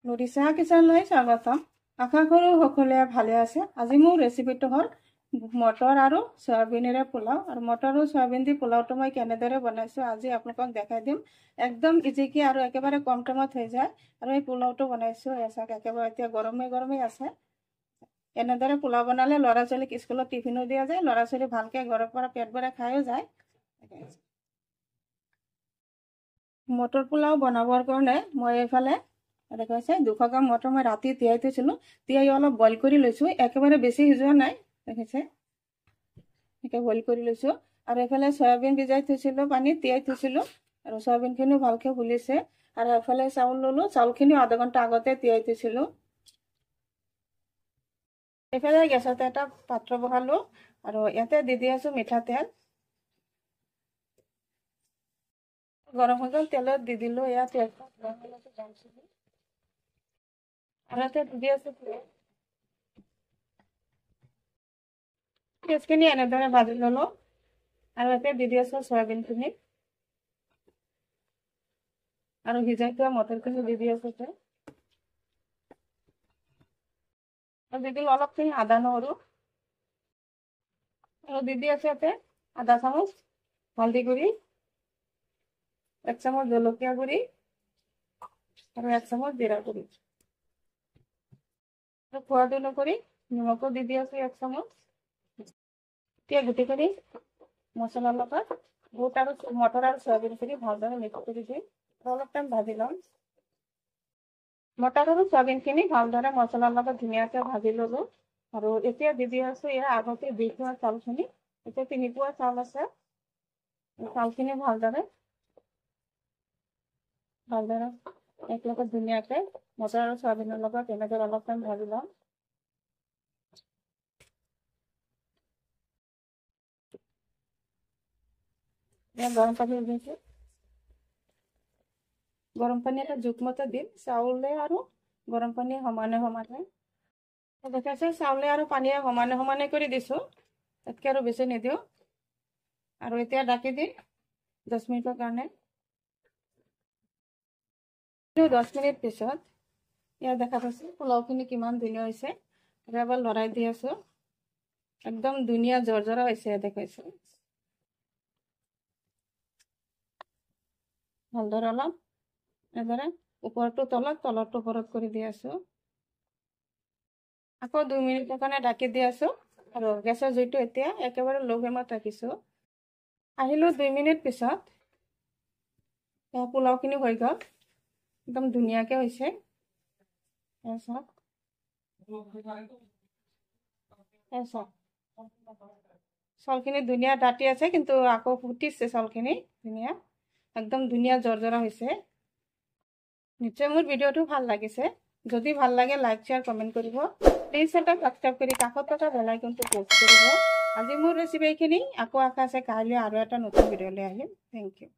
নুৰিছা কিচেনলৈ স্বাগতম। আশা কৰোঁ সকলোৱে ভালে আছে। আজি মোৰ ৰেচিপিটো হ'ল মটৰ আৰু সয়াবিনেৰে পোলাও। আৰু মটৰ আৰু সয়াবিন দি পোলাওটো মই কেনেদৰে বনাইছোঁ আজি আপোনালোকক দেখাই দিম। একদম ইজিকৈ আৰু একেবাৰে কম টাইমত হৈ যায়। আৰু এই পোলাওটো বনাইছোঁ এচাক একেবাৰে এতিয়া গৰমে আছে। এনেদৰে পোলাও বনালে ল'ৰা ছোৱালীক স্কুলত টিফিনো দিয়া যায়, ল'ৰা ছোৱালী ভালকৈ ঘৰৰ পৰা পেট ভৰাই খায়ো যায়। মটৰ পোলাও বনাবৰ কাৰণে মই এইফালে দেখাইছে 200 গ্ৰাম মটৰ মই ৰাতি তিয়াই থৈছিলোঁ। তিয়াই অলপ বইল কৰি লৈছোঁ, একেবাৰে বেছি সিজোৱা নাই। দেখাইছে এনেকৈ বইল কৰি লৈছোঁ। আৰু এইফালে সয়াবিন ভিজাই থৈছিলোঁ, পানীত তিয়াই থৈছিলোঁ আৰু সয়াবিনখিনিও ভালকৈ ফুলিছে। আৰু এইফালে চাউল ল'লোঁ, চাউলখিনিও আধা ঘণ্টা আগতে তিয়াই থৈছিলোঁ। এইফালে গেছতে এটা পাত্ৰ বহালোঁ আৰু ইয়াতে দি আছোঁ মিঠাতেল। গৰম হৈ গ'ল, তেলত দি দিলোঁ এয়া তেজপাত আৰু ইয়াতে দি আছোঁ পেঁয়াজখিনি এনেদৰে ভাজি ল'লোঁ আৰু ইয়াতে দি আছোঁ সয়াবিনখিনি আৰু ভিজাই থোৱা মটৰখিনি দি আছোঁ আৰু দি দিলোঁ অলপখিনি আদা নহৰু আৰু দি আছোঁ ইয়াতে আধা চামুচ হালধি গুড়ি, 1 চামুচ জলকীয়া গুড়ি আৰু 1 চামুচ জিৰা গুড়ি আৰু সোৱাদ অনুসৰি নিমখো দি আছোঁ 1 চামুচ। এতিয়া গুটি কৰি মছলাৰ লগত বুট আৰু মটৰ আৰু সয়াবিনখিনি ভালদৰে মিক্স কৰি দিম আৰু অলপ টাইম ভাজি ল'ম। মটৰ আৰু সয়াবিনখিনি ভালদৰে মছলাৰ লগত ধুনীয়াকৈ ভাজি ল'লোঁ আৰু এতিয়া দি আছোঁ ইয়াৰ আগতে দি থোৱা চাউলখিনি। এতিয়া 3 পোৱা চাউল আছে, চাউলখিনি ভালদৰে একেলগে ধুনীয়াকৈ মটৰ আৰু সয়াবিনৰ লগত এনেকৈ অলপ টাইম ভাজি ল'ম। গৰম পানী দিছোঁ, গৰম পানী এটা জোখমতে দিম, চাউলে আৰু গৰম পানী সমানে দেখাইছে। চাউলে আৰু পানীয়ে সমানে কৰি দিছোঁ, তাতকৈ আৰু বেছি নিদিওঁ। আৰু এতিয়া ঢাকি দিম 10 মিনিটৰ কাৰণে। 10 মিনিট পিছত ইয়াত দেখা পাইছোঁ পোলাওখিনি কিমান ধুনীয়া হৈছে। আৰু এবাৰ লৰাই দি আছোঁ, একদম ধুনীয়া জৰ্জৰা হৈছে। দেখাইছোঁ ভালদৰে অলপ এনেদৰে ওপৰটো তলত, তলৰটো ওপৰত কৰি দি আছোঁ। আকৌ 2 মিনিটৰ কাৰণে ঢাকি দি আছোঁ আৰু গেছৰ জুইটো এতিয়া একেবাৰে ল' ফ্লেমত ৰাখিছোঁ। আহিলোঁ 2 মিনিট পিছত, পোলাওখিনি হৈ গ'ল, একদম ধুনীয়াকৈ হৈছে। চাউলখিনি ধুনীয়া দাঁতি আছে, কিন্তু আকৌ ফুটিছে চাউলখিনি ধুনীয়া, একদম ধুনীয়া জৰ্জৰা হৈছে। নিশ্চয় মোৰ ভিডিঅ'টো ভাল লাগিছে। যদি ভাল লাগে লাইক শ্বেয়াৰ কমেণ্ট কৰিব। প্লিজ এটা সাবস্ক্ৰাইব কৰি কাষত থকা বেল আইকনটো প্ৰেছ কৰিব। আজি মোৰ ৰেচিপি এইখিনি। আকৌ আশা আছে কাইলৈ আৰু এটা নতুন ভিডিঅ'লৈ আহিম। Thank U.